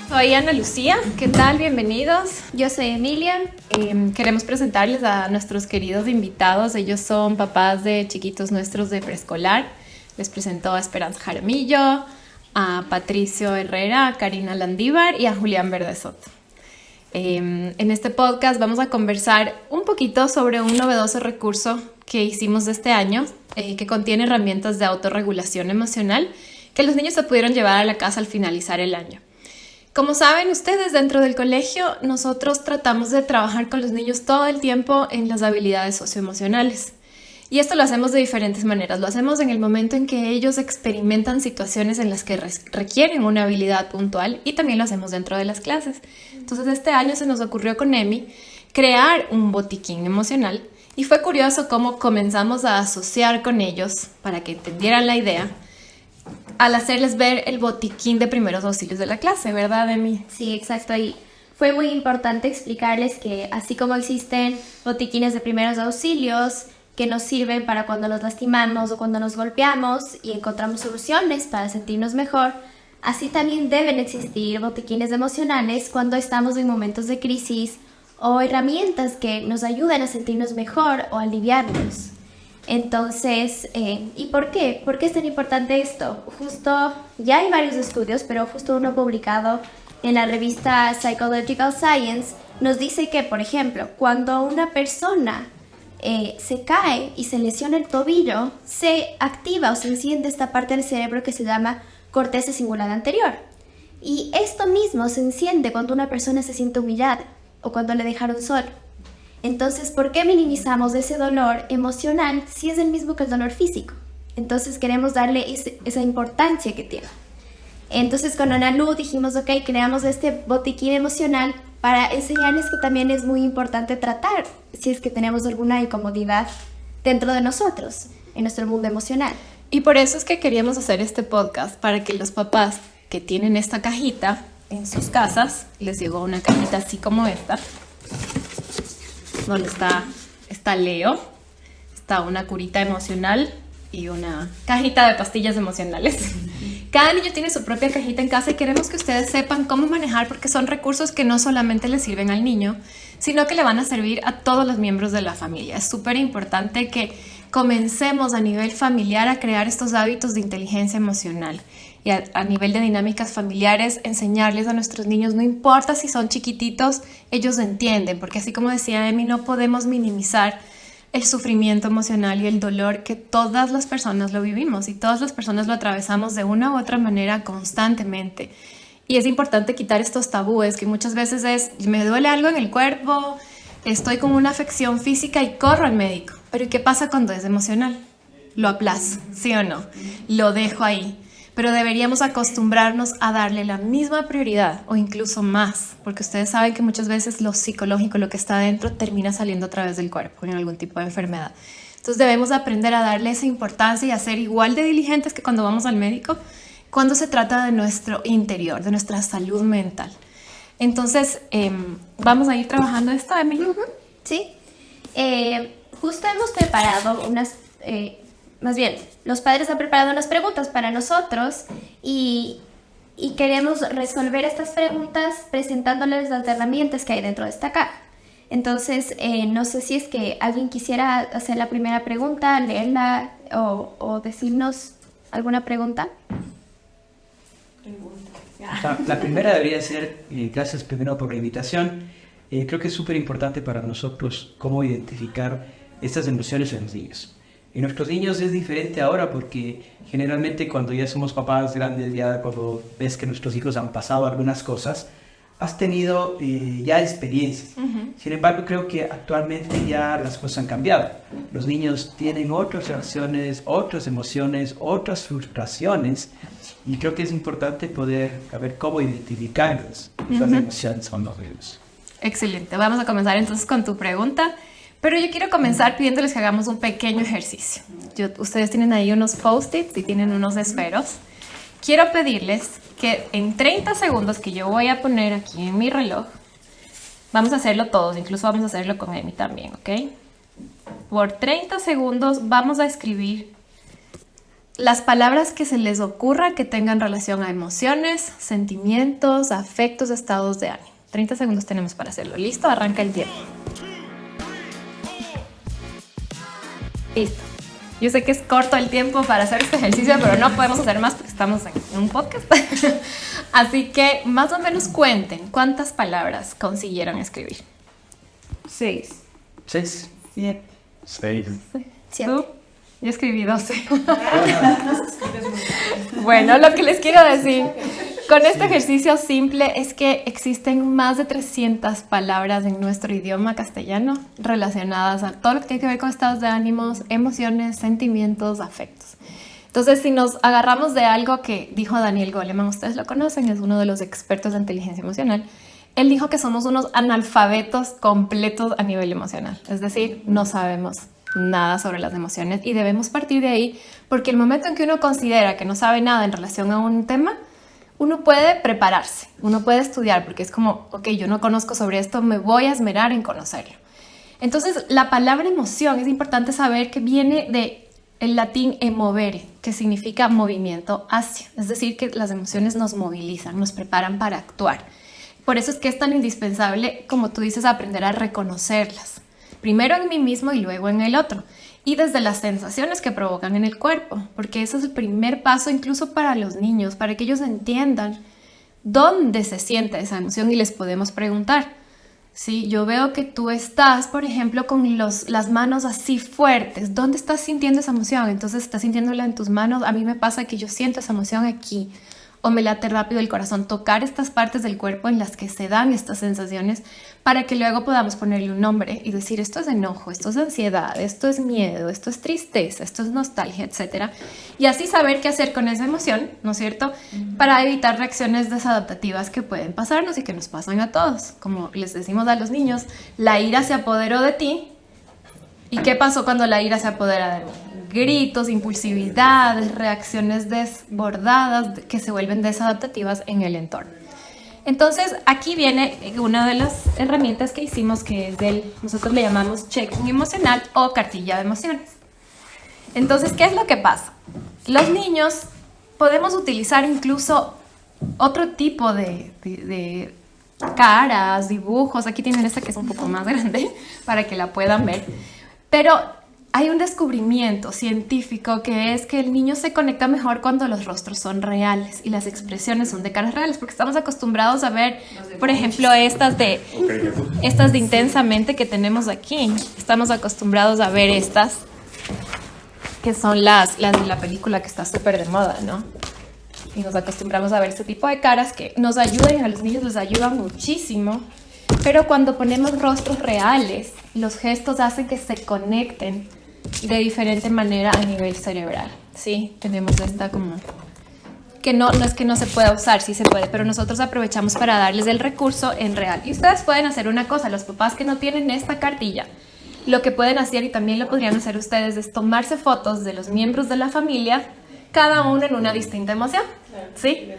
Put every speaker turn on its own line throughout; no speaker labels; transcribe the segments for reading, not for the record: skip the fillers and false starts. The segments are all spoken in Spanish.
Soy Ana Lucía, ¿qué tal? Bienvenidos.
Yo soy Emilia.
Queremos presentarles a nuestros queridos invitados. Ellos son papás de chiquitos nuestros de preescolar. Les presento a Esperanza Jaramillo, a Patricio Herrera, a Karina Landívar y a Julián Verdesot. En este podcast vamos a conversar un poquito sobre un novedoso recurso que hicimos este año que contiene herramientas de autorregulación emocional que los niños se pudieron llevar a la casa al finalizar el año. Como saben ustedes, dentro del colegio nosotros tratamos de trabajar con los niños todo el tiempo en las habilidades socioemocionales. Y esto lo hacemos de diferentes maneras. Lo hacemos en el momento en que ellos experimentan situaciones en las que requieren una habilidad puntual y también lo hacemos dentro de las clases. Entonces este año se nos ocurrió con Emi crear un botiquín emocional y fue curioso cómo comenzamos a asociar con ellos para que entendieran la idea al hacerles ver el botiquín de primeros auxilios de la clase, ¿verdad, Emi?
Sí, exacto. Y fue muy importante explicarles que así como existen botiquines de primeros auxilios que nos sirven para cuando nos lastimamos o cuando nos golpeamos y encontramos soluciones para sentirnos mejor, así también deben existir botiquines emocionales cuando estamos en momentos de crisis o herramientas que nos ayuden a sentirnos mejor o aliviarnos. Entonces, ¿y por qué? ¿Por qué es tan importante esto? Justo, ya hay varios estudios, pero justo uno publicado en la revista Psychological Science nos dice que, por ejemplo, cuando una persona se cae y se lesiona el tobillo, se activa o se enciende esta parte del cerebro que se llama corteza cingulada anterior. Y esto mismo se enciende cuando una persona se siente humillada o cuando le dejaron solo. Entonces, ¿por qué minimizamos ese dolor emocional si es el mismo que el dolor físico? Entonces queremos darle esa importancia que tiene. Entonces con Ana Lu dijimos, ok, creamos este botiquín emocional para enseñarles que también es muy importante tratar si es que tenemos alguna incomodidad dentro de nosotros, en nuestro mundo emocional.
Y por eso es que queríamos hacer este podcast, para que los papás que tienen esta cajita en sus casas, les llegó una cajita así como esta, donde está Leo, está una curita emocional y una cajita de pastillas emocionales. Cada niño tiene su propia cajita en casa y queremos que ustedes sepan cómo manejar, porque son recursos que no solamente le sirven al niño, sino que le van a servir a todos los miembros de la familia. Es súper importante que comencemos a nivel familiar a crear estos hábitos de inteligencia emocional y a nivel de dinámicas familiares enseñarles a nuestros niños, no importa si son chiquititos, ellos entienden, porque así como decía Emi, no podemos minimizar el sufrimiento emocional y el dolor que todas las personas lo vivimos y todas las personas lo atravesamos de una u otra manera constantemente. Y es importante quitar estos tabúes que muchas veces es, me duele algo en el cuerpo, estoy con una afección física y corro al médico. Pero ¿y qué pasa cuando es emocional? Lo aplazo, ¿sí o no? Lo dejo ahí. Pero deberíamos acostumbrarnos a darle la misma prioridad o incluso más, porque ustedes saben que muchas veces lo psicológico, lo que está adentro, termina saliendo a través del cuerpo en algún tipo de enfermedad. Entonces debemos aprender a darle esa importancia y a ser igual de diligentes que cuando vamos al médico, cuando se trata de nuestro interior, de nuestra salud mental. Entonces, vamos a ir trabajando esto, Emi.
Sí, justo hemos preparado unas... más bien, los padres han preparado unas preguntas para nosotros y queremos resolver estas preguntas presentándoles las herramientas que hay dentro de esta caja. Entonces, no sé si es que alguien quisiera hacer la primera pregunta, leerla o decirnos alguna pregunta.
La primera debería ser, gracias primero por la invitación. Creo que es súper importante para nosotros cómo identificar estas emociones en los niños. En nuestros niños es diferente ahora porque generalmente cuando ya somos papás grandes, ya cuando ves que nuestros hijos han pasado algunas cosas, has tenido ya experiencia. Sin embargo, creo que actualmente ya las cosas han cambiado. Los niños tienen otras reacciones, otras emociones, otras frustraciones y creo que es importante poder saber cómo identificar las emociones con los niños.
Excelente, vamos a comenzar entonces con tu pregunta. Pero yo quiero comenzar pidiéndoles que hagamos un pequeño ejercicio. Ustedes tienen ahí unos post-its y tienen unos esferos. Quiero pedirles que en 30 segundos que yo voy a poner aquí en mi reloj, vamos a hacerlo todos, incluso vamos a hacerlo con Emi también, ¿ok? Por 30 segundos vamos a escribir las palabras que se les ocurra que tengan relación a emociones, sentimientos, afectos, estados de ánimo. 30 segundos tenemos para hacerlo. ¿Listo? Arranca el tiempo. Listo. Yo sé que es corto el tiempo para hacer este ejercicio, pero no podemos hacer más porque estamos en un podcast. Así que más o menos cuenten cuántas palabras consiguieron escribir.
6.
6.
7.
6.
¿Tú? Yo escribí 12. Bueno, lo que les quiero decir con este ejercicio simple es que existen más de 300 palabras en nuestro idioma castellano relacionadas a todo lo que tiene que ver con estados de ánimos, emociones, sentimientos, afectos. Entonces, si nos agarramos de algo que dijo Daniel Goleman, ustedes lo conocen, es uno de los expertos de inteligencia emocional. Él dijo que somos unos analfabetos completos a nivel emocional, es decir, no sabemos nada sobre las emociones y debemos partir de ahí porque el momento en que uno considera que no sabe nada en relación a un tema, uno puede prepararse, uno puede estudiar porque es como, ok, yo no conozco sobre esto, me voy a esmerar en conocerlo. Entonces, la palabra emoción es importante saber que viene del latín emovere, que significa movimiento hacia, es decir, que las emociones nos movilizan, nos preparan para actuar. Por eso es que es tan indispensable, como tú dices, aprender a reconocerlas. Primero en mí mismo y luego en el otro. Y desde las sensaciones que provocan en el cuerpo, porque ese es el primer paso incluso para los niños, para que ellos entiendan dónde se siente esa emoción y les podemos preguntar. Sí, yo veo que tú estás, por ejemplo, con las manos así fuertes. ¿Dónde estás sintiendo esa emoción? Entonces, ¿estás sintiéndola en tus manos? A mí me pasa que yo siento esa emoción aquí. O me late rápido el corazón. Tocar estas partes del cuerpo en las que se dan estas sensaciones para que luego podamos ponerle un nombre y decir esto es enojo, esto es ansiedad, esto es miedo, esto es tristeza, esto es nostalgia, etc. Y así saber qué hacer con esa emoción, ¿no es cierto? Para evitar reacciones desadaptativas que pueden pasarnos y que nos pasan a todos. Como les decimos a los niños, la ira se apoderó de ti. ¿Y qué pasó cuando la ira se apodera de mí? Gritos, impulsividad, reacciones desbordadas que se vuelven desadaptativas en el entorno. Entonces, aquí viene una de las herramientas que hicimos, que es nosotros le llamamos checking emocional o cartilla de emociones. Entonces, ¿qué es lo que pasa? Los niños podemos utilizar incluso otro tipo de caras, dibujos. Aquí tienen esta que es un poco más grande para que la puedan ver. Pero hay un descubrimiento científico que es que el niño se conecta mejor cuando los rostros son reales y las expresiones son de caras reales, porque estamos acostumbrados a ver, por ejemplo, estas de intensamente que tenemos aquí. Estamos acostumbrados a ver estas, que son las de la película que está súper de moda, ¿no? Y nos acostumbramos a ver este tipo de caras que nos ayudan, a los niños les ayudan muchísimo. Pero cuando ponemos rostros reales, los gestos hacen que se conecten de diferente manera a nivel cerebral. Sí, tenemos esta como que no es que no se pueda usar, sí se puede, pero nosotros aprovechamos para darles el recurso en real. Y ustedes pueden hacer una cosa, los papás que no tienen esta cartilla, lo que pueden hacer, y también lo podrían hacer ustedes, es tomarse fotos de los miembros de la familia, cada uno en una distinta emoción, ¿sí?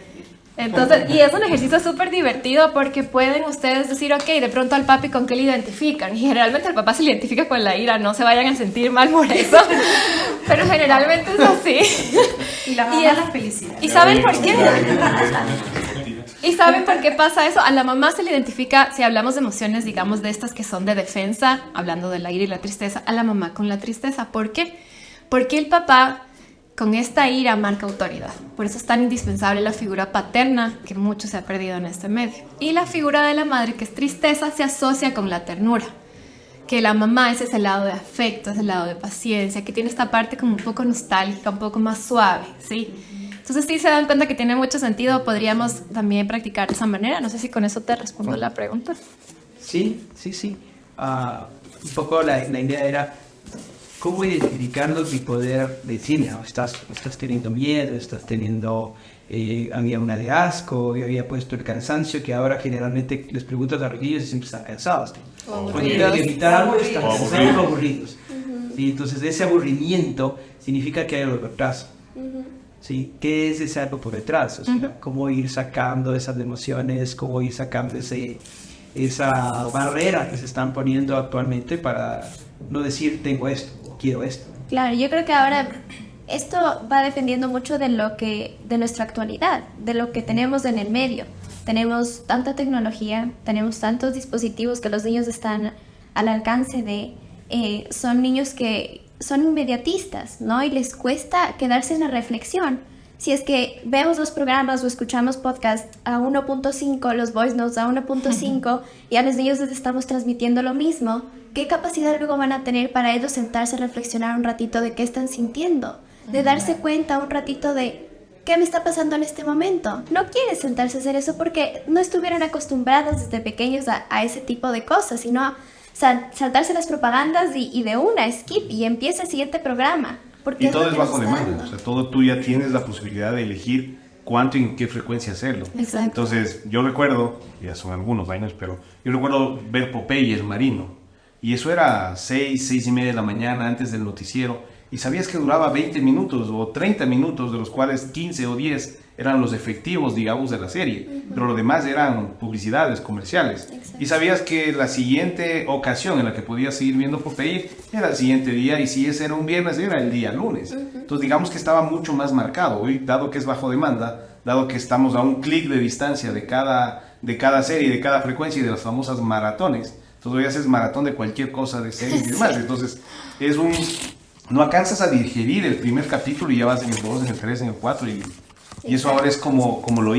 Entonces, y es un ejercicio súper divertido porque pueden ustedes decir, ok, de pronto al papi con qué le identifican. Y generalmente el papá se le identifica con la ira, no se vayan a sentir mal por eso. Pero generalmente es así.
Y la mamá la felicidad.
¿Y saben por qué? ¿Y saben por qué pasa eso? A la mamá se le identifica, si hablamos de emociones, digamos, de estas que son de defensa, hablando de la ira y la tristeza, a la mamá con la tristeza. ¿Por qué? Porque el papá con esta ira marca autoridad. Por eso es tan indispensable la figura paterna, que mucho se ha perdido en este medio. Y la figura de la madre, que es tristeza, se asocia con la ternura. Que la mamá es ese lado de afecto, ese lado de paciencia, que tiene esta parte como un poco nostálgica, un poco más suave, ¿sí? Entonces, si se dan cuenta que tiene mucho sentido, podríamos también practicar de esa manera. No sé si con eso te respondo la pregunta.
Sí. Un poco la idea era cómo identificando mi poder decir, no, estás teniendo miedo, estás teniendo, había una de asco, yo había puesto el cansancio, que ahora generalmente les pregunto a los niños y siempre están cansados. Cuando tienen que evitar algo, están aburridos. ¿Sí? Entonces, ese aburrimiento significa que hay algo detrás. ¿Sí? ¿Qué es ese algo por detrás? O sea, cómo ir sacando esas emociones, cómo ir sacando esa barrera que se están poniendo actualmente para no decir tengo esto o quiero esto.
Claro, yo creo que ahora esto va dependiendo mucho de nuestra actualidad, de lo que tenemos en el medio. Tenemos tanta tecnología, tenemos tantos dispositivos que los niños están al alcance de, son niños que son inmediatistas, ¿no? Y les cuesta quedarse en la reflexión. Si es que vemos los programas o escuchamos podcasts a 1.5, los voice notes a 1.5, y a los niños les estamos transmitiendo lo mismo, ¿qué capacidad luego van a tener para ellos sentarse a reflexionar un ratito de qué están sintiendo? De darse cuenta un ratito de qué me está pasando en este momento. No quieren sentarse a hacer eso porque no estuvieron acostumbrados desde pequeños a ese tipo de cosas, sino saltarse las propagandas y de una, skip, y empieza el siguiente programa.
Y todo es bajo demanda, o sea, todo tú ya tienes la posibilidad de elegir cuánto y en qué frecuencia hacerlo.
Exacto.
Entonces, yo recuerdo, ya son algunos años, pero yo recuerdo ver Popeye el Marino, y eso era 6:30 de la mañana antes del noticiero, y sabías que duraba 20 minutos o 30 minutos, de los cuales 15 o 10 eran los efectivos, digamos, de la serie, pero lo demás eran publicidades, comerciales.
Exacto.
Y sabías que la siguiente ocasión en la que podías seguir viendo Popeye era el siguiente día, y si ese era un viernes, era el día lunes. Entonces, digamos que estaba mucho más marcado. Hoy, dado que es bajo demanda, dado que estamos a un clic de distancia de cada serie, de cada frecuencia y de las famosas maratones, entonces hoy haces maratón de cualquier cosa de series y demás. Entonces, no alcanzas a digerir el primer capítulo y ya vas en el 2, en el 3, en el 4 y eso ahora es como lo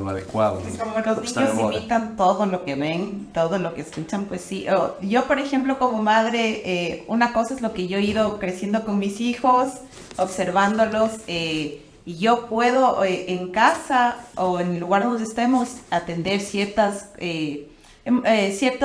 adecuado, ¿no?
Es como los
Está de
niños
moda.
imitan todo lo que ven, todo lo que escuchan, pues sí. Yo, por ejemplo, como madre, una cosa es lo que yo he ido creciendo con mis hijos, observándolos, y yo puedo en casa o en el lugar donde estemos atender ciertas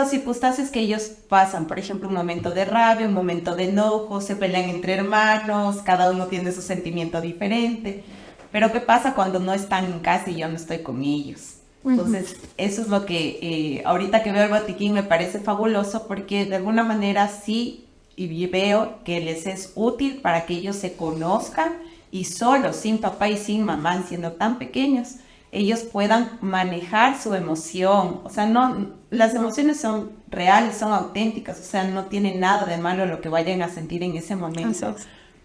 circunstancias que ellos pasan. Por ejemplo, un momento de rabia, un momento de enojo, se pelean entre hermanos, cada uno tiene su sentimiento diferente. Pero ¿qué pasa cuando no están en casa y yo no estoy con ellos? Entonces, eso es lo que ahorita que veo el botiquín me parece fabuloso, porque de alguna manera sí y veo que les es útil para que ellos se conozcan y solos, sin papá y sin mamá, siendo tan pequeños, ellos puedan manejar su emoción. O sea, las emociones son reales, son auténticas, o sea, no tiene nada de malo lo que vayan a sentir en ese momento.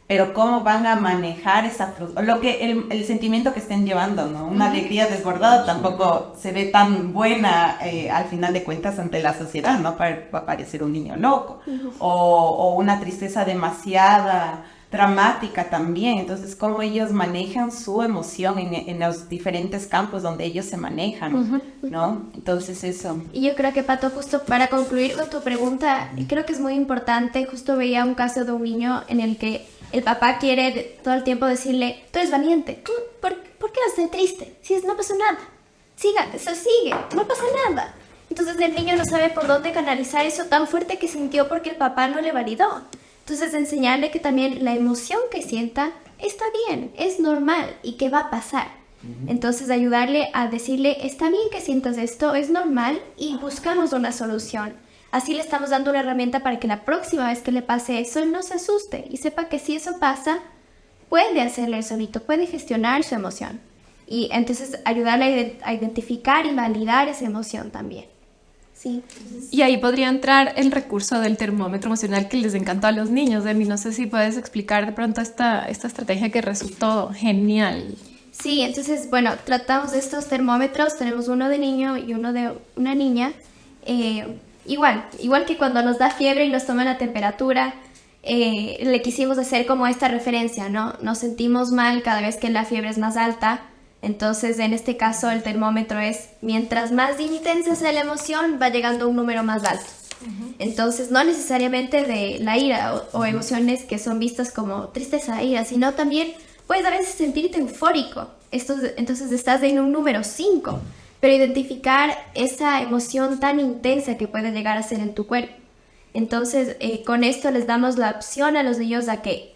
Pero cómo van a manejar el sentimiento que estén llevando, ¿no? Una alegría desbordada tampoco se ve tan buena al final de cuentas ante la sociedad, ¿no? Va a parecer un niño loco. O una tristeza demasiada dramática también. Entonces, cómo ellos manejan su emoción en los diferentes campos donde ellos se manejan, ¿no? Entonces, eso.
Y yo creo que, Pato, justo para concluir con tu pregunta, creo que es muy importante. Justo veía un caso de un niño en el que el papá quiere todo el tiempo decirle, tú eres valiente, ¿por qué estás triste? Si no pasa nada, sigue, no pasa nada. Entonces el niño no sabe por dónde canalizar eso tan fuerte que sintió porque el papá no le validó. Entonces enseñarle que también la emoción que sienta está bien, es normal y que va a pasar. Entonces ayudarle a decirle, está bien que sientas esto, es normal y buscamos una solución. Así le estamos dando una herramienta para que la próxima vez que le pase eso, él no se asuste y sepa que si eso pasa, puede hacerle solito, puede gestionar su emoción. Y entonces ayudarle a identificar y validar esa emoción también. Sí.
Y ahí podría entrar el recurso del termómetro emocional que les encantó a los niños. Demi, no sé si puedes explicar de pronto esta estrategia que resultó genial.
Sí, entonces, bueno, tratamos de estos termómetros. Tenemos uno de niño y uno de una niña. Igual que cuando nos da fiebre y nos toman la temperatura, le quisimos hacer como esta referencia, ¿no? Nos sentimos mal cada vez que la fiebre es más alta. Entonces, en este caso, el termómetro es, mientras más intensa sea la emoción, va llegando a un número más alto. Entonces, no necesariamente de la ira o emociones que son vistas como tristeza, ira, sino también puedes a veces sentirte eufórico. Entonces, estás en un número 5, pero identificar esa emoción tan intensa que puede llegar a ser en tu cuerpo. Entonces, con esto les damos la opción a los niños a que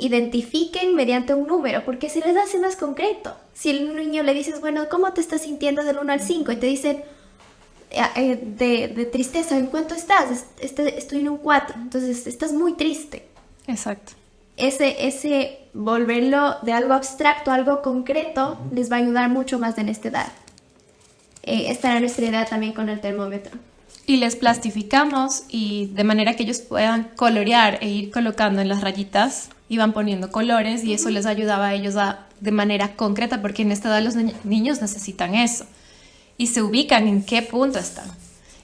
identifiquen mediante un número, porque se les hace más concreto. Si a un niño le dices, bueno, ¿cómo te estás sintiendo del 1 al 5? Y te dicen, de tristeza, ¿en cuánto estás? Estoy en un 4, entonces estás muy triste.
Exacto.
Ese volverlo de algo abstracto a algo concreto les va a ayudar mucho más en esta edad. Esta era nuestra idea también con el termómetro.
Y les plastificamos y de manera que ellos puedan colorear e ir colocando en las rayitas iban poniendo colores y eso les ayudaba a ellos de manera concreta, porque en esta edad los niños necesitan eso y se ubican en qué punto están.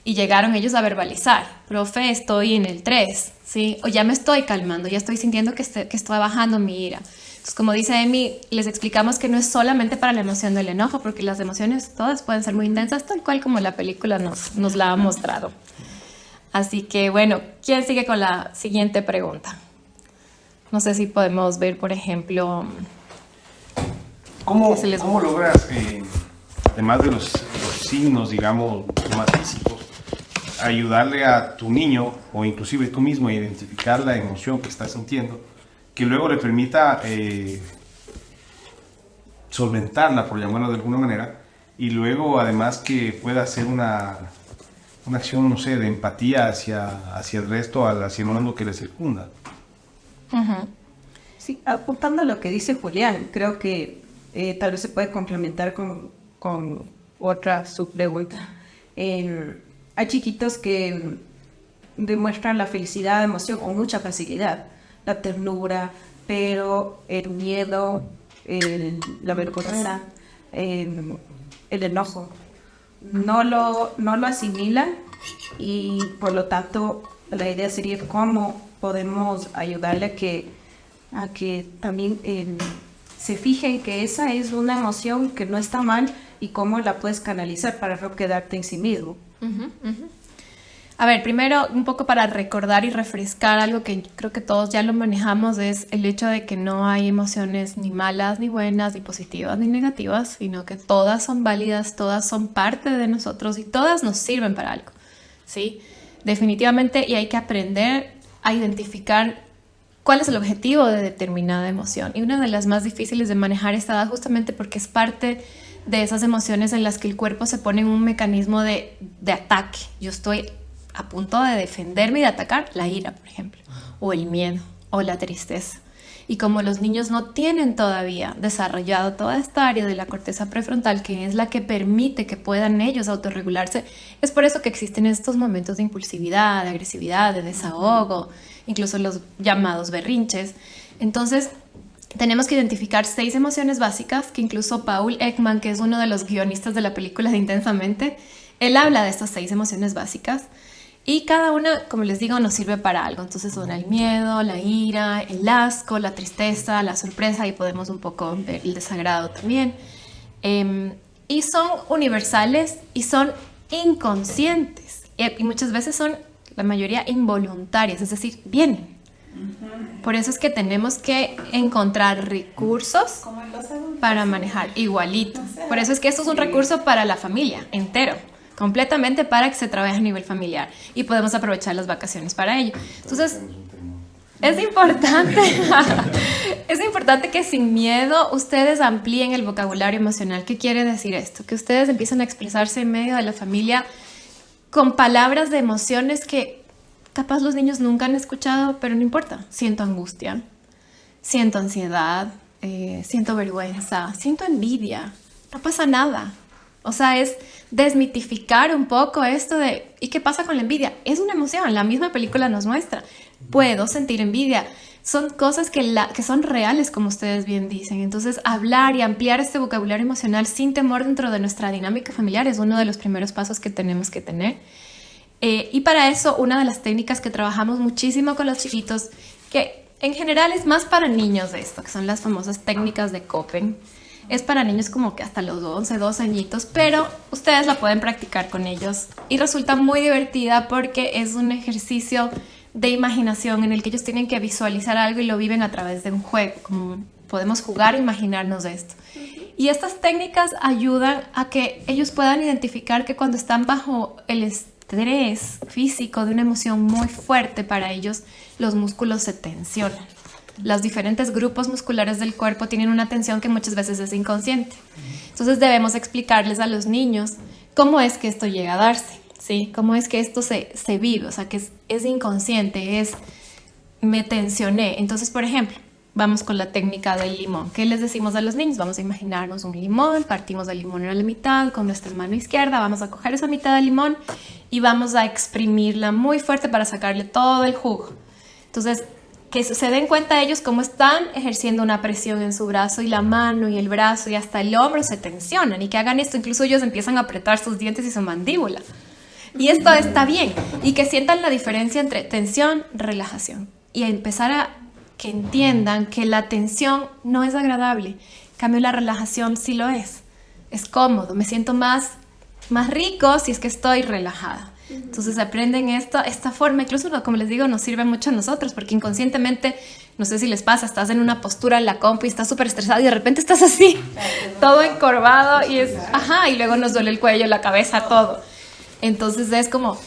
Y llegaron ellos a verbalizar, profe, estoy en el 3, ¿sí? O ya me estoy calmando, ya estoy sintiendo que estoy bajando mi ira. Entonces, como dice Emi, les explicamos que no es solamente para la emoción del enojo, porque las emociones todas pueden ser muy intensas, tal cual como la película nos la ha mostrado. Así que, bueno, ¿quién sigue con la siguiente pregunta? No sé si podemos ver, por ejemplo...
¿Cómo logras, además de los signos, digamos, más físicos, ayudarle a tu niño o inclusive tú mismo a identificar la emoción que está sintiendo, que luego le permita solventarla, por llamarlo de alguna manera, y luego además que pueda hacer una acción, no sé, de empatía hacia el resto, hacia el mundo que le circunda?
Uh-huh.
Sí, apuntando a lo que dice Julián, creo que tal vez se puede complementar con otra subpregunta. Hay chiquitos que demuestran la felicidad, emoción con mucha facilidad, la ternura, pero el miedo, la vergüenza, el enojo, no lo asimilan, y por lo tanto la idea sería cómo podemos ayudarle a que también se fijen que esa es una emoción que no está mal y cómo la puedes canalizar para no quedarte en sí mismo.
Uh-huh, uh-huh. A ver, primero un poco para recordar y refrescar algo que creo que todos ya lo manejamos, es el hecho de que no hay emociones ni malas, ni buenas, ni positivas, ni negativas, sino que todas son válidas, todas son parte de nosotros y todas nos sirven para algo, ¿sí? Definitivamente, y hay que aprender a identificar cuál es el objetivo de determinada emoción. Y una de las más difíciles de manejar esta edad justamente porque es parte de esas emociones en las que el cuerpo se pone en un mecanismo de ataque. Yo estoy a punto de defenderme y de atacar, la ira, por ejemplo, o el miedo, o la tristeza. Y como los niños no tienen todavía desarrollado toda esta área de la corteza prefrontal, que es la que permite que puedan ellos autorregularse, es por eso que existen estos momentos de impulsividad, de agresividad, de desahogo, incluso los llamados berrinches. Entonces, tenemos que identificar 6 emociones básicas que incluso Paul Ekman, que es uno de los guionistas de la película de Intensamente, él habla de estas 6 emociones básicas. Y cada una, como les digo, nos sirve para algo. Entonces son el miedo, la ira, el asco, la tristeza, la sorpresa, y podemos un poco ver el desagrado también. Y son universales y son inconscientes. Y muchas veces son, la mayoría, involuntarias, es decir, vienen. Por eso es que tenemos que encontrar recursos para manejar igualito. Por eso es que esto es un recurso para la familia entero, completamente, para que se trabaje a nivel familiar y podemos aprovechar las vacaciones para ello. Entonces, es importante que sin miedo ustedes amplíen el vocabulario emocional. ¿Qué quiere decir esto? Que ustedes empiecen a expresarse en medio de la familia con palabras de emociones que capaz los niños nunca han escuchado, pero no importa. Siento angustia, siento ansiedad, siento vergüenza, siento envidia. No pasa nada. O sea, es desmitificar un poco esto de ¿y qué pasa con la envidia? Es una emoción, la misma película nos muestra. Puedo sentir envidia. Son cosas que son reales, como ustedes bien dicen. Entonces, hablar y ampliar este vocabulario emocional sin temor dentro de nuestra dinámica familiar es uno de los primeros pasos que tenemos que tener. Y para eso, una de las técnicas que trabajamos muchísimo con los chiquitos, que en general es más para niños de esto, que son las famosas técnicas de Copen. Es para niños como que hasta los 11, 12 añitos, pero ustedes la pueden practicar con ellos y resulta muy divertida porque es un ejercicio de imaginación en el que ellos tienen que visualizar algo y lo viven a través de un juego, como podemos jugar e imaginarnos esto. Y estas técnicas ayudan a que ellos puedan identificar que cuando están bajo el estrés físico de una emoción muy fuerte para ellos, los músculos se tensionan. Los diferentes grupos musculares del cuerpo tienen una tensión que muchas veces es inconsciente. Entonces debemos explicarles a los niños cómo es que esto llega a darse, ¿sí? Cómo es que esto se vive, o sea, que es inconsciente, me tensioné. Entonces, por ejemplo, vamos con la técnica del limón. ¿Qué les decimos a los niños? Vamos a imaginarnos un limón, partimos el limón a la mitad con nuestra mano izquierda, vamos a coger esa mitad del limón y vamos a exprimirla muy fuerte para sacarle todo el jugo. Entonces, que se den cuenta ellos cómo están ejerciendo una presión en su brazo y la mano y el brazo y hasta el hombro se tensionan y que hagan esto, incluso ellos empiezan a apretar sus dientes y su mandíbula. Y esto está bien y que sientan la diferencia entre tensión, relajación y empezar a que entiendan que la tensión no es agradable, en cambio la relajación sí lo es cómodo, me siento más rico si es que estoy relajada. Entonces aprenden esta forma, incluso como les digo, nos sirve mucho a nosotros porque inconscientemente, no sé si les pasa, estás en una postura en la compu y estás súper estresado y de repente estás así, todo encorvado y y luego nos duele el cuello, la cabeza, todo. Entonces es como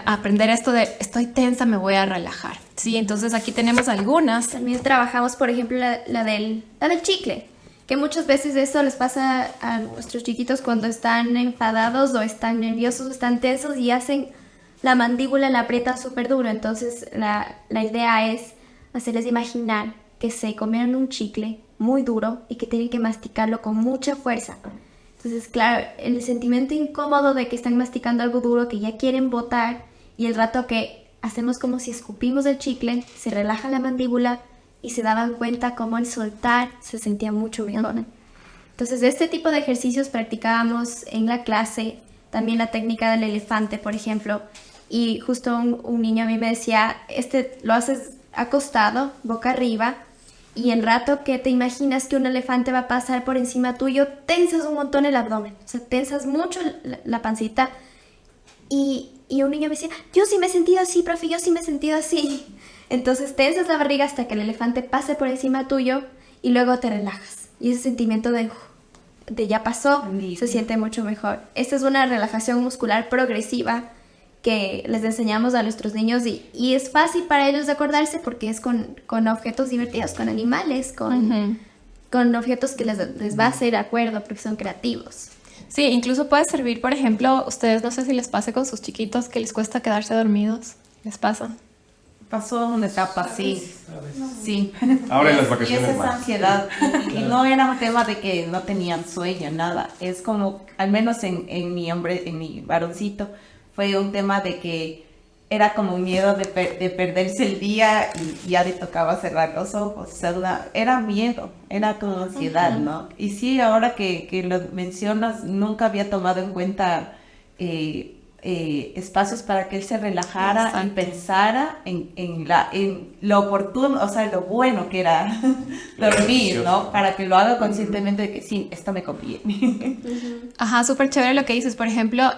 aprender esto de estoy tensa, me voy a relajar. Sí, entonces aquí tenemos algunas.
También trabajamos, por ejemplo, la del chicle, que muchas veces eso les pasa a nuestros chiquitos cuando están enfadados o están nerviosos o están tensos y hacen la mandíbula, la aprietan súper duro. Entonces la idea es hacerles imaginar que se comieron un chicle muy duro y que tienen que masticarlo con mucha fuerza. Entonces, claro, el sentimiento incómodo de que están masticando algo duro que ya quieren botar y el rato que hacemos como si escupimos el chicle, se relaja la mandíbula y se daban cuenta cómo al soltar se sentía mucho mejor. Entonces, este tipo de ejercicios practicábamos en la clase, también la técnica del elefante, por ejemplo, y justo un niño a mí me decía, lo haces acostado, boca arriba, y el rato que te imaginas que un elefante va a pasar por encima tuyo, tensas un montón el abdomen, o sea, tensas mucho la pancita. Y un niño me decía, yo sí me he sentido así, profe, yo sí me he sentido así. Entonces tensas la barriga hasta que el elefante pase por encima tuyo y luego te relajas. Y ese sentimiento de ya pasó, se siente mucho mejor. Esta es una relajación muscular progresiva que les enseñamos a nuestros niños y es fácil para ellos de acordarse porque es con objetos divertidos, con animales, con objetos que les va a hacer acuerdo porque son creativos.
Sí, incluso puede servir, por ejemplo, ustedes no sé si les pase con sus chiquitos que les cuesta quedarse dormidos. ¿Les pasa?
Pasó una etapa así, sí.
Ahora en las
Y
vacaciones
es esa
más.
ansiedad, y no era un tema de que no tenían sueño, nada. Es como, al menos en mi varoncito, fue un tema de que era como un miedo de perderse el día y ya le tocaba cerrar los ojos. O sea, era miedo, era como ansiedad, ¿no? Y sí, ahora que lo mencionas, nunca había tomado en cuenta espacios para que él se relajara. Exacto. Y pensara en lo oportuno, o sea, lo bueno que era dormir, ¿no? Para que lo haga conscientemente de que sí, esto me conviene.
Ajá, súper chévere lo que dices. Por ejemplo,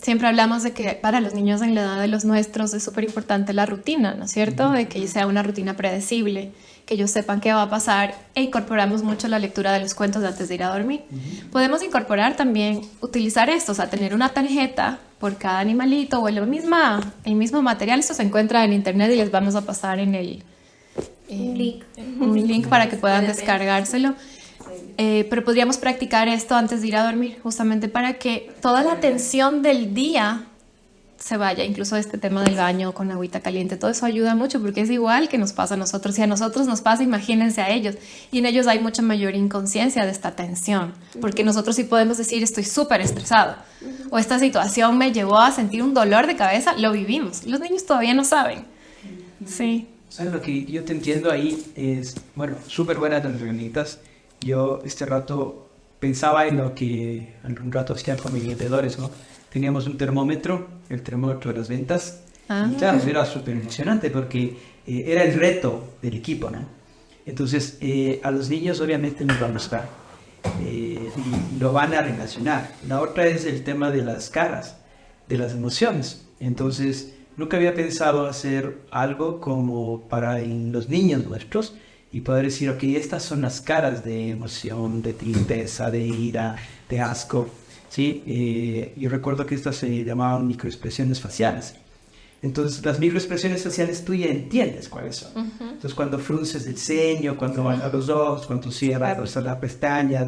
siempre hablamos de que para los niños en la edad de los nuestros es súper importante la rutina, ¿no es cierto? De que sea una rutina predecible, que ellos sepan qué va a pasar, e incorporamos mucho la lectura de los cuentos antes de ir a dormir. Podemos incorporar también, utilizar esto, o sea, tener una tarjeta por cada animalito o el mismo material. Esto se encuentra en internet y les vamos a pasar en un link para que puedan descargárselo. Pero podríamos practicar esto antes de ir a dormir, justamente para que toda la tensión del día se vaya, incluso este tema del baño con agüita caliente, todo eso ayuda mucho porque es igual que nos pasa a nosotros. Si a nosotros nos pasa, imagínense a ellos, y en ellos hay mucha mayor inconsciencia de esta tensión, porque nosotros sí podemos decir estoy súper estresado o esta situación me llevó a sentir un dolor de cabeza, lo vivimos. Los niños todavía no saben. Sí.
¿Sabes? Lo que yo te entiendo ahí es, bueno, súper buenas las herramientas. Yo este rato pensaba en lo que algún rato hacían con mis vendedores, ¿no? Teníamos un termómetro, el termómetro de las ventas. Y claro, era súper emocionante porque era el reto del equipo, ¿no? Entonces, a los niños obviamente nos va a gustar y lo van a relacionar. La otra es el tema de las caras, de las emociones. Entonces, nunca había pensado hacer algo como para los niños nuestros y poder decir, ok, estas son las caras de emoción, de tristeza, de ira, de asco. Sí, yo recuerdo que estas se llamaban microexpresiones faciales. Entonces, las microexpresiones faciales tú ya entiendes cuáles son. Entonces, cuando frunces el ceño, cuando bajas los ojos, cuando cierras las pestañas,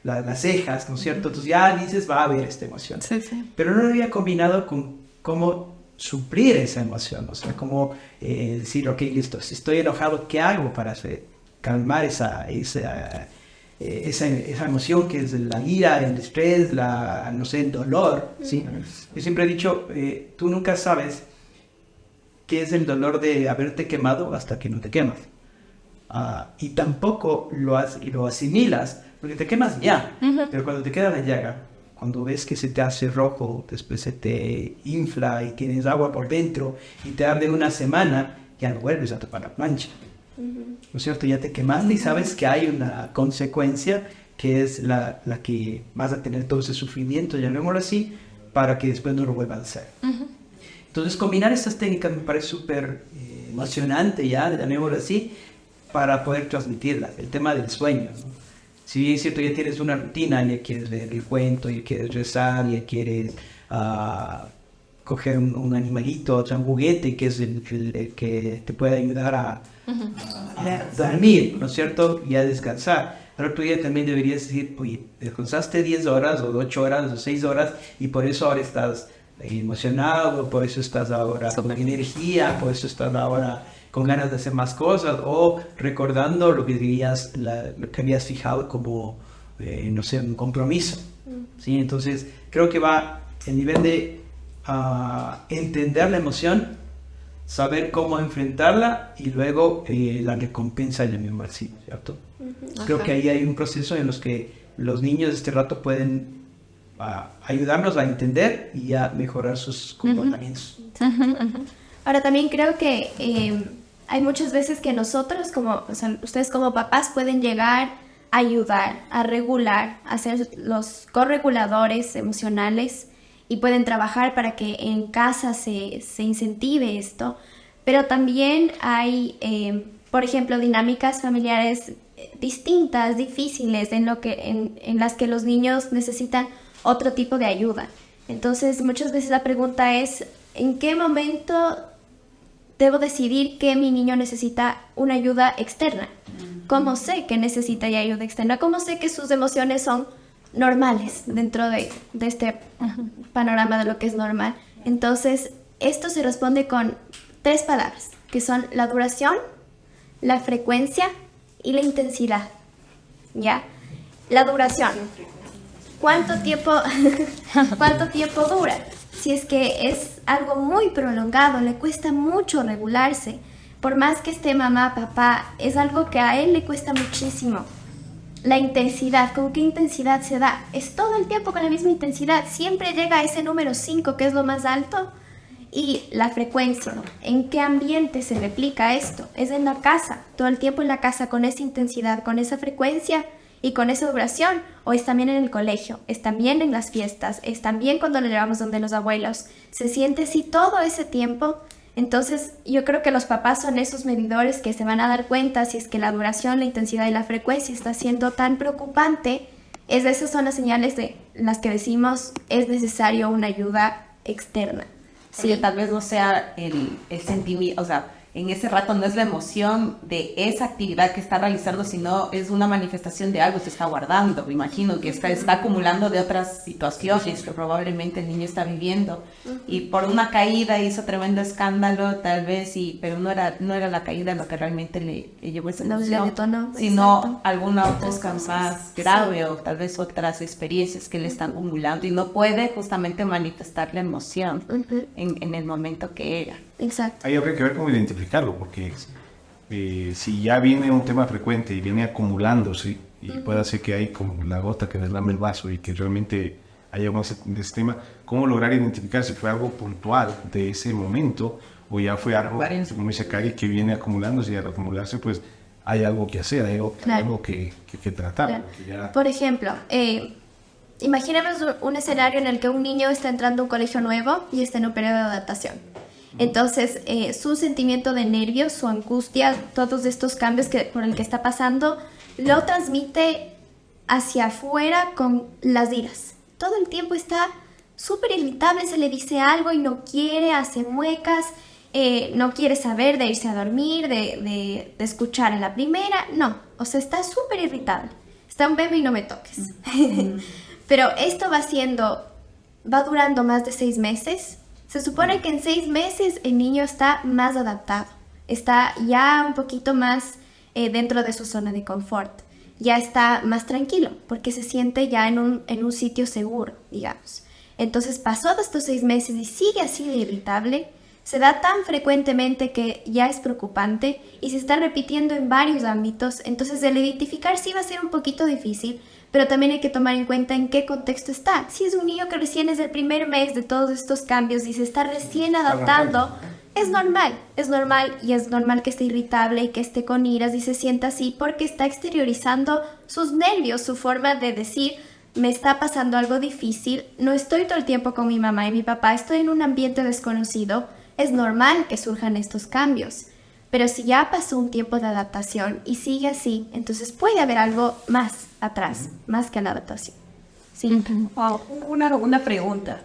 las cejas, ¿no es cierto? Entonces ya dices, va a haber esta emoción.
Sí, sí.
Pero no lo había combinado con cómo suplir esa emoción. O sea, cómo decir, ok, listo, si estoy enojado, ¿qué hago para calmar esa emoción que es la ira, el estrés, el dolor, ¿sí? Yo siempre he dicho, tú nunca sabes qué es el dolor de haberte quemado hasta que no te quemas. Y tampoco lo asimilas, porque te quemas ya, pero cuando te queda la llaga, cuando ves que se te hace rojo, después se te infla y tienes agua por dentro y te arde una semana, ya no vuelves a tapar la plancha. ¿No es cierto? Ya te quemaste y sabes que hay una consecuencia que es la que vas a tener todo ese sufrimiento, llamémoslo así, para que después no lo vuelvas a hacer. Entonces, combinar estas técnicas me parece súper emocionante, ya, llamémoslo así, para poder transmitirlas. El tema del sueño, ¿no? Si bien es cierto, ya tienes una rutina, ya quieres leer el cuento, ya quieres rezar, ya quieres coger un animalito, o sea, un juguete, que es el que te puede ayudar a dormir, ¿no es cierto? Y a descansar. Pero tú ya también deberías decir, oye, descansaste 10 horas, o 8 horas, o 6 horas, y por eso ahora estás emocionado, por eso estás ahora con energía, por eso estás ahora con ganas de hacer más cosas, o recordando lo que habías fijado como, no sé, un compromiso. ¿Sí? Entonces, creo que va el nivel de entender la emoción, saber cómo enfrentarla y luego la recompensa y la misma, ¿cierto? Creo que ahí hay un proceso en los que los niños de este rato pueden ayudarnos a entender y a mejorar sus comportamientos.
Ahora también creo que hay muchas veces que nosotros, ustedes como papás pueden llegar a ayudar, a regular, a ser los correguladores emocionales y pueden trabajar para que en casa se incentive esto. Pero también hay, por ejemplo, dinámicas familiares distintas, difíciles, en las que los niños necesitan otro tipo de ayuda. Entonces, muchas veces la pregunta es, ¿en qué momento debo decidir que mi niño necesita una ayuda externa? ¿Cómo sé que necesita ya ayuda externa? ¿Cómo sé que sus emociones son normales dentro de este panorama de lo que es normal? Entonces, esto se responde con 3 palabras, que son la duración, la frecuencia y la intensidad. ¿Ya? La duración. ¿Cuánto tiempo dura? Si es que es algo muy prolongado, le cuesta mucho regularse. Por más que esté mamá, papá, es algo que a él le cuesta muchísimo. La intensidad, ¿con qué intensidad se da? Es todo el tiempo con la misma intensidad. Siempre llega a ese número 5, que es lo más alto. Y la frecuencia, ¿en qué ambiente se replica esto? Es en la casa, todo el tiempo en la casa, con esa intensidad, con esa frecuencia y con esa duración. O es también en el colegio, es también en las fiestas, es también cuando lo llevamos donde los abuelos. Se siente así todo ese tiempo. Entonces yo creo que los papás son esos medidores que se van a dar cuenta si es que la duración, la intensidad y la frecuencia está siendo tan preocupante. Esas son las señales de las que decimos es necesario una ayuda externa.
Sí, tal vez no sea el sentimiento, o sea, en ese rato no es la emoción de esa actividad que está realizando, sino es una manifestación de algo que se está guardando. Me imagino que está acumulando de otras situaciones que probablemente el niño está viviendo. Y por una caída hizo tremendo escándalo, tal vez, pero no era la caída lo que realmente le llevó esa emoción, sino alguna otra cosa más grave, o tal vez otras experiencias que le están acumulando y no puede justamente manifestar la emoción en el momento que era.
Exacto.
Ahí habría que ver cómo identificarlo, porque si ya viene un tema frecuente y viene acumulándose, y puede ser que hay como la gota que derrama el vaso y que realmente haya más de ese tema, ¿cómo lograr identificar si fue algo puntual de ese momento o ya fue algo, como dice Cari, que viene acumulándose y al acumularse pues hay algo que hacer, hay algo que tratar?
Claro.
Ya...
Por ejemplo, imaginemos un escenario en el que un niño está entrando a un colegio nuevo y está en un periodo de adaptación. Entonces, su sentimiento de nervios, su angustia, todos estos cambios por el que está pasando, lo transmite hacia afuera con las iras. Todo el tiempo está súper irritable, se le dice algo y no quiere, hace muecas, no quiere saber de irse a dormir, de escuchar a la primera, no. O sea, está súper irritable. Está un bebé y no me toques. Pero esto va durando más de 6 meses. Se supone que en 6 meses el niño está más adaptado, está ya un poquito más dentro de su zona de confort, ya está más tranquilo porque se siente ya en un sitio seguro, digamos. Entonces, pasado estos 6 meses y sigue así de irritable, se da tan frecuentemente que ya es preocupante y se está repitiendo en varios ámbitos. Entonces el identificar sí va a ser un poquito difícil, pero también hay que tomar en cuenta en qué contexto está. Si es un niño que recién es el primer mes de todos estos cambios y se está recién adaptando, es normal y es normal que esté irritable y que esté con iras y se sienta así porque está exteriorizando sus nervios, su forma de decir, me está pasando algo difícil, no estoy todo el tiempo con mi mamá y mi papá, estoy en un ambiente desconocido, es normal que surjan estos cambios. Pero si ya pasó un tiempo de adaptación y sigue así, entonces puede haber algo más atrás, más que la adaptación. Sí.
Una pregunta.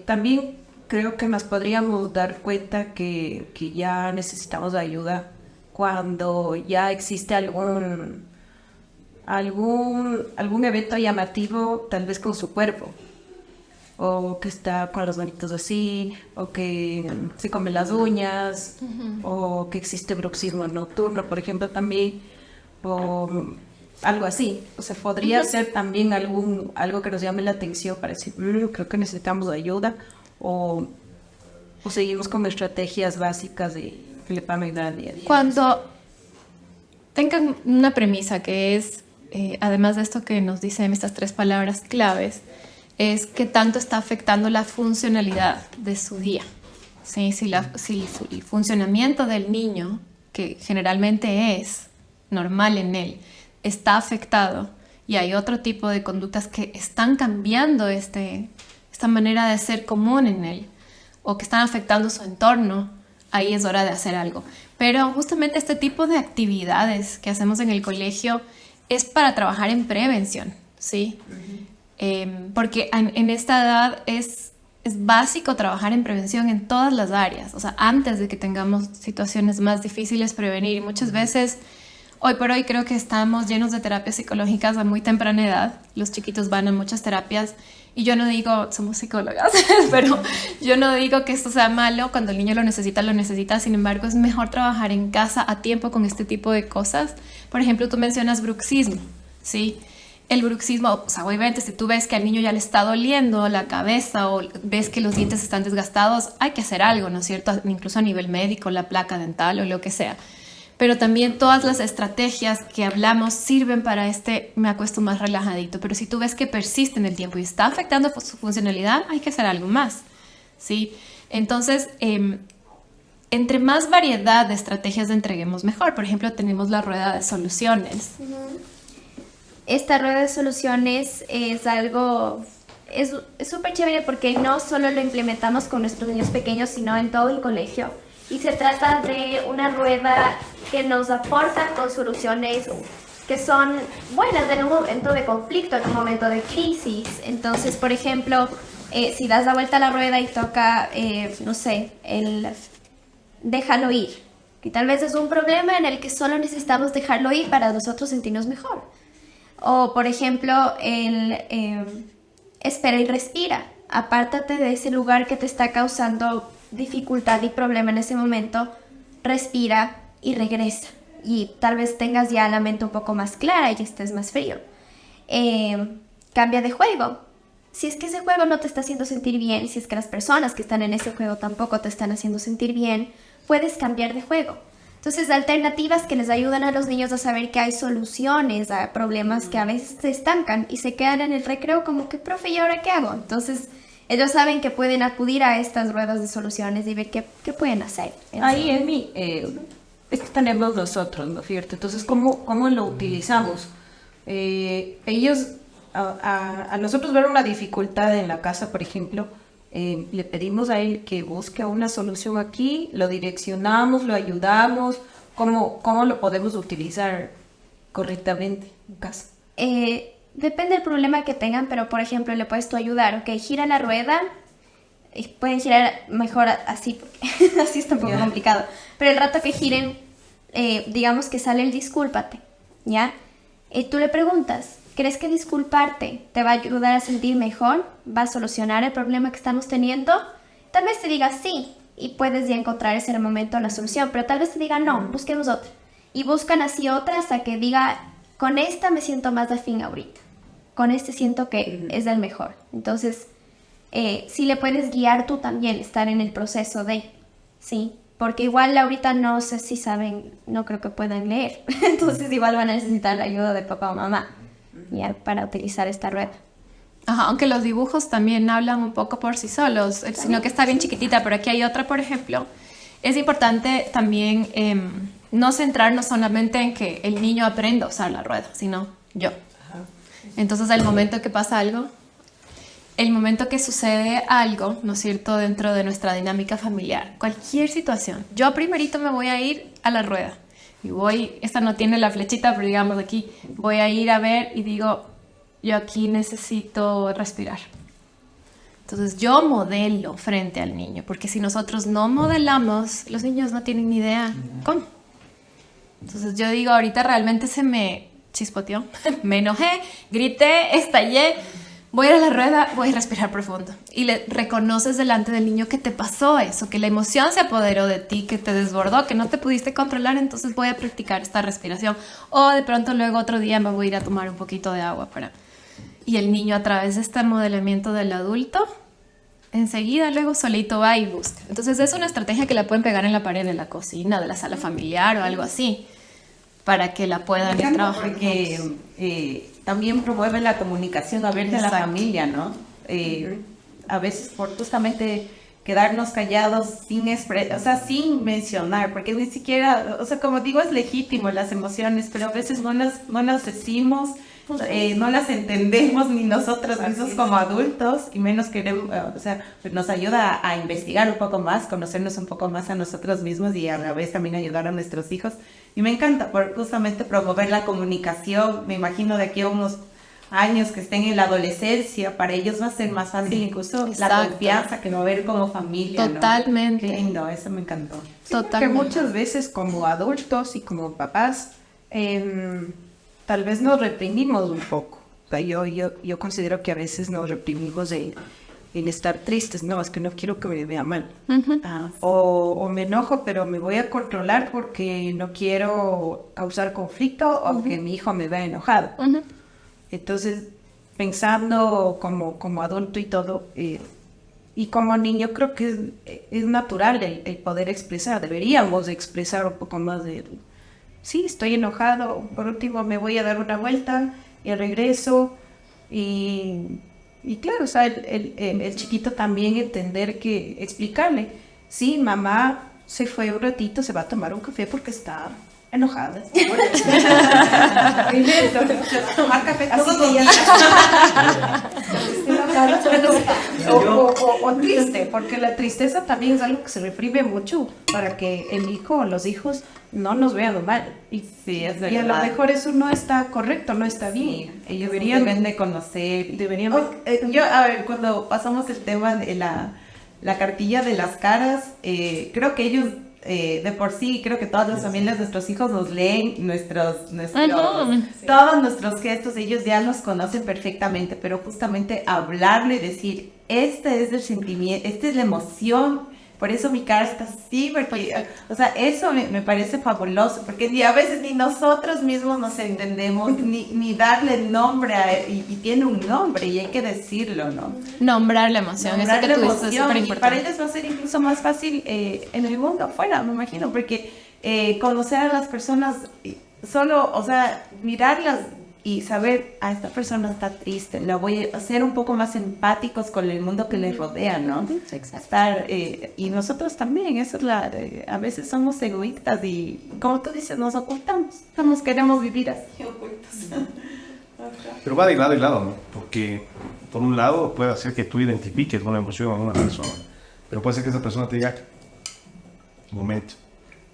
También creo que nos podríamos dar cuenta que ya necesitamos ayuda cuando ya existe algún evento llamativo, tal vez con su cuerpo. O que está con los manitos así, o que se come las uñas, o que existe bruxismo nocturno, por ejemplo, también, o algo así. O sea, podría ser también algo que nos llame la atención para decir, creo que necesitamos ayuda, o seguimos con estrategias básicas que le van a ayudar al día a día.
Cuando tengan una premisa que es, además de esto que nos dicen estas 3 palabras claves, es qué tanto está afectando la funcionalidad de su día. ¿Sí? Si el funcionamiento del niño, que generalmente es normal en él, está afectado y hay otro tipo de conductas que están cambiando esta manera de ser común en él o que están afectando su entorno, ahí es hora de hacer algo. Pero justamente este tipo de actividades que hacemos en el colegio es para trabajar en prevención, ¿sí? Porque en esta edad es básico trabajar en prevención en todas las áreas, o sea, antes de que tengamos situaciones más difíciles, prevenir. Y muchas veces, hoy por hoy, creo que estamos llenos de terapias psicológicas a muy temprana edad. Los chiquitos van a muchas terapias y yo no digo, somos psicólogas, pero yo no digo que esto sea malo. Cuando el niño lo necesita. Sin embargo, es mejor trabajar en casa a tiempo con este tipo de cosas. Por ejemplo, tú mencionas bruxismo, ¿sí? El bruxismo, o sea, obviamente, si tú ves que al niño ya le está doliendo la cabeza o ves que los dientes están desgastados, hay que hacer algo, ¿no es cierto? Incluso a nivel médico, la placa dental o lo que sea. Pero también todas las estrategias que hablamos sirven para me acuesto más relajadito. Pero si tú ves que persiste en el tiempo y está afectando su funcionalidad, hay que hacer algo más, ¿sí? Entonces, entre más variedad de estrategias entreguemos, mejor. Por ejemplo, tenemos la rueda de soluciones.
Esta rueda de soluciones es algo, es súper chévere porque no solo lo implementamos con nuestros niños pequeños, sino en todo el colegio. Y se trata de una rueda que nos aporta con soluciones que son buenas en un momento de conflicto, en un momento de crisis. Entonces, por ejemplo, si das la vuelta a la rueda y toca, no sé, el déjalo ir. Que tal vez es un problema en el que solo necesitamos dejarlo ir para nosotros sentirnos mejor. O, por ejemplo, espera y respira. Apártate de ese lugar que te está causando dificultad y problema en ese momento. Respira y regresa. Y tal vez tengas ya la mente un poco más clara y estés más frío. Cambia de juego. Si es que ese juego no te está haciendo sentir bien, si es que las personas que están en ese juego tampoco te están haciendo sentir bien, puedes cambiar de juego. Entonces, alternativas que les ayudan a los niños a saber que hay soluciones a problemas que a veces se estancan y se quedan en el recreo como que, profe, ¿y ahora qué hago? Entonces, ellos saben que pueden acudir a estas ruedas de soluciones y ver qué pueden hacer.
Ahí, Emi, es que tenemos nosotros, ¿no es cierto? Entonces, ¿cómo lo utilizamos? Ellos, a nosotros ver una dificultad en la casa, por ejemplo, le pedimos a él que busque una solución aquí, lo direccionamos, lo ayudamos. ¿Cómo lo podemos utilizar correctamente en casa?
Depende del problema que tengan, pero por ejemplo le puedes tú ayudar, ok, gira la rueda, y pueden girar mejor así, porque así está un poco complicado, pero el rato que giren, digamos que sale el discúlpate, ¿ya? Tú le preguntas, ¿crees que disculparte te va a ayudar a sentir mejor? ¿Va a solucionar el problema que estamos teniendo? Tal vez te diga sí, y puedes ya encontrar ese momento la solución, pero tal vez te diga no, busquemos otra. Y buscan así otra hasta que diga, con esta me siento más afín ahorita. Con este siento que es el mejor. Entonces, sí le puedes guiar tú también, estar en el proceso de... Sí, porque igual ahorita no sé si saben, no creo que puedan leer, entonces igual van a necesitar la ayuda de papá o mamá ya para utilizar esta rueda.
Ajá, aunque los dibujos también hablan un poco por sí solos, sino que está bien chiquitita, pero aquí hay otra, por ejemplo. Es importante también no centrarnos solamente en que el niño aprenda a usar la rueda, sino yo. Entonces, el momento que pasa algo, el momento que sucede algo, ¿no es cierto?, dentro de nuestra dinámica familiar, cualquier situación, yo primerito me voy a ir a la rueda. Y voy, esta no tiene la flechita, pero digamos aquí, voy a ir a ver y digo, yo aquí necesito respirar. Entonces yo modelo frente al niño, porque si nosotros no modelamos, los niños no tienen ni idea cómo. Entonces yo digo, ahorita realmente se me chispoteó, me enojé, grité, estallé, voy a ir a la rueda, voy a respirar profundo. Y le reconoces delante del niño que te pasó eso, que la emoción se apoderó de ti, que te desbordó, que no te pudiste controlar, entonces voy a practicar esta respiración. O de pronto luego otro día me voy a ir a tomar un poquito de agua para... Y el niño a través de este modelamiento del adulto, enseguida luego solito va y busca. Entonces es una estrategia que la pueden pegar en la pared de la cocina, de la sala familiar o algo así, para que la puedan trabajar.
Porque también promueve la comunicación abierta en la familia, ¿no? A veces por justamente quedarnos callados sin mencionar, porque ni siquiera, o sea, como digo, es legítimo las emociones, pero a veces no las decimos, no las entendemos ni nosotros mismos como adultos, y menos queremos, o sea, pues nos ayuda a investigar un poco más, conocernos un poco más a nosotros mismos y a la vez también ayudar a nuestros hijos. Y me encanta por justamente promover la comunicación. Me imagino de aquí a unos años que estén en la adolescencia, para ellos va a ser más fácil incluso la confianza que va a haber como familia.
Totalmente.
¿No? Qué lindo, eso me encantó.
Sí, porque muchas veces como adultos y como papás, tal vez nos reprimimos un poco. O sea, yo considero que a veces nos reprimimos en estar tristes. No, es que no quiero que me vea mal. O me enojo, pero me voy a controlar porque no quiero causar conflicto o que mi hijo me vea enojado. Entonces, pensando como adulto y todo, y como niño, creo que es natural el poder expresar. Deberíamos expresar un poco más de... Sí, estoy enojado, por último me voy a dar una vuelta y regreso. Y claro, o sea, el chiquito también entender que, explicarle, sí, mamá se fue un ratito, se va a tomar un café porque está enojada. Tomar café todos los días. O triste, porque la tristeza también es algo que se reprime mucho para que el hijo o los hijos no nos vean mal. Y a lo mejor eso no está correcto, no está bien.
Ellos deben de conocer. A ver, cuando pasamos el tema de la cartilla de las caras, creo que ellos de por sí, creo que todas las familias, nuestros hijos nos leen todos nuestros gestos, ellos ya nos conocen perfectamente, pero justamente hablarle, decir, este es el sentimiento, esta es la emoción, por eso mi cara está así, porque, o sea, eso me parece fabuloso, porque a veces ni nosotros mismos nos entendemos, ni darle nombre y tiene un nombre y hay que decirlo, ¿no?
Nombrar la emoción, eso que tú dices es súper importante.
Y para ellos va a ser incluso más fácil en el mundo afuera, me imagino, porque conocer a las personas, solo, o sea, mirarlas y saber, esta persona está triste, la voy a hacer un poco más empáticos con el mundo que les rodea, ¿no? Estar, y nosotros también, eso es a veces somos egoístas y, como tú dices, nos ocultamos, queremos vivir así ocultos.
Pero va de lado y lado, ¿no? Porque por un lado puede hacer que tú identifiques una emoción a una persona, pero puede ser que esa persona te diga, momento,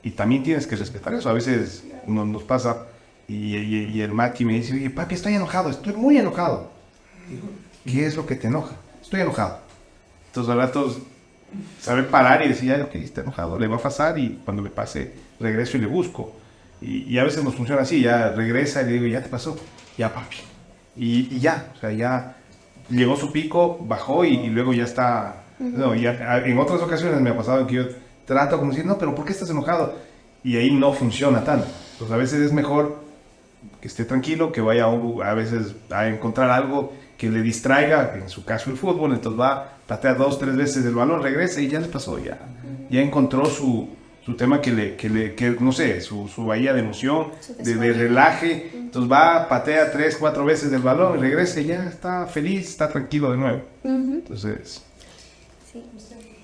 y también tienes que respetar eso. A veces nos pasa y el Maki me dice, oye, papi, estoy enojado, estoy muy enojado. Digo, ¿qué es lo que te enoja? Estoy enojado. Entonces al rato saber parar y decir, ya, ok, está enojado, le va a pasar, y cuando me pase regreso y le busco. Y a veces nos funciona así, ya regresa y le digo, ya te pasó, ya, papi. Y ya, o sea, ya llegó su pico, bajó y luego ya está. No, ya, en otras ocasiones me ha pasado que yo trato como decir, no, pero ¿por qué estás enojado? Y ahí no funciona tanto. Entonces a veces es mejor que esté tranquilo, que vaya a veces a encontrar algo que le distraiga, en su caso el fútbol, entonces va, patea 2, 3 veces el balón, regresa y ya le pasó, ya ya encontró su tema que no sé, su bahía de emoción, de relaje. Entonces va, patea 3, 4 veces el balón y regresa y ya está feliz, está tranquilo de nuevo. Entonces,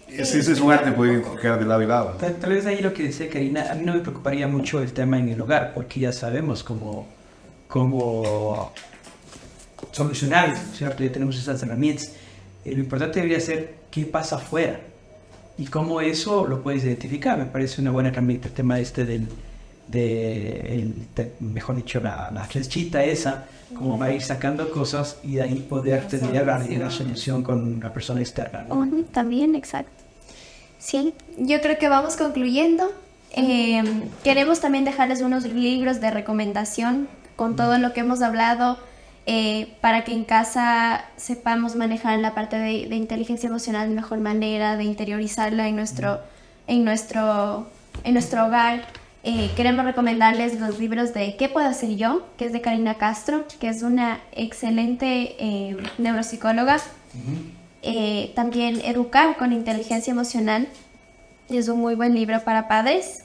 ese es un arte, puede quedar de lado y lado.
Tal vez ahí lo que decía Karina, a mí no me preocuparía mucho el tema en el hogar, porque ya sabemos cómo solucionar, ¿cierto? Ya tenemos esas herramientas. Lo importante debería ser qué pasa afuera y cómo eso lo puedes identificar. Me parece una buena herramienta el tema mejor dicho, la flechita esa, como va a ir sacando cosas y de ahí poder tener la solución con la persona externa, ¿no?
También, exacto. Sí, yo creo que vamos concluyendo. Queremos también dejarles unos libros de recomendación con todo lo que hemos hablado, para que en casa sepamos manejar la parte de inteligencia emocional de mejor manera, de interiorizarla en nuestro hogar. Queremos recomendarles los libros de ¿Qué puedo hacer yo?, que es de Karina Castro, que es una excelente neuropsicóloga. También Educar con inteligencia emocional es un muy buen libro para padres.